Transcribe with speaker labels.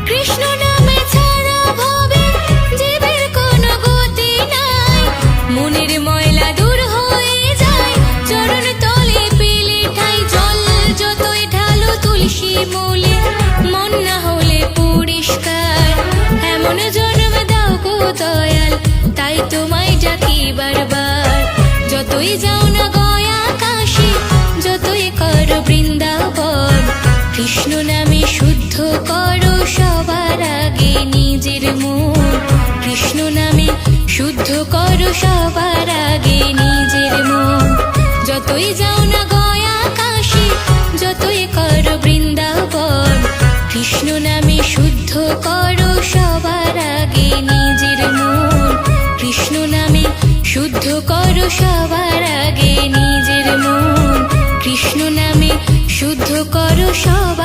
Speaker 1: কৃষ্ণ নামে ছাড়া ভবে জীবের কোনো গতি নাই। মনের ময়লা দূর হয়ে যায় চরণ তলে পেলে ঠাই। জল যতই ঢালো তুলসী মূলে মন না হলে পরিষ্কার। এমন জন্ম দাও গো দয়াল, তাই তোমায় ডাকি বারবার। যতই যাও না গয়া কাশী, যতই করো বৃন্দাবন, কৃষ্ণ নামে শুদ্ধ করো সবার আগে নিজের মন। কৃষ্ণ নামে শুদ্ধ করো সবার আগে নিজের মন। যতই যাও না গয়া কাশী, যতই করো বৃন্দাবন, কৃষ্ণ নামে শুদ্ধ করো সবার আগে নিজের মন। কৃষ্ণ নামে শুদ্ধ করো সবার আগে নিজের মন। কৃষ্ণ নামে শুদ্ধ করো সবার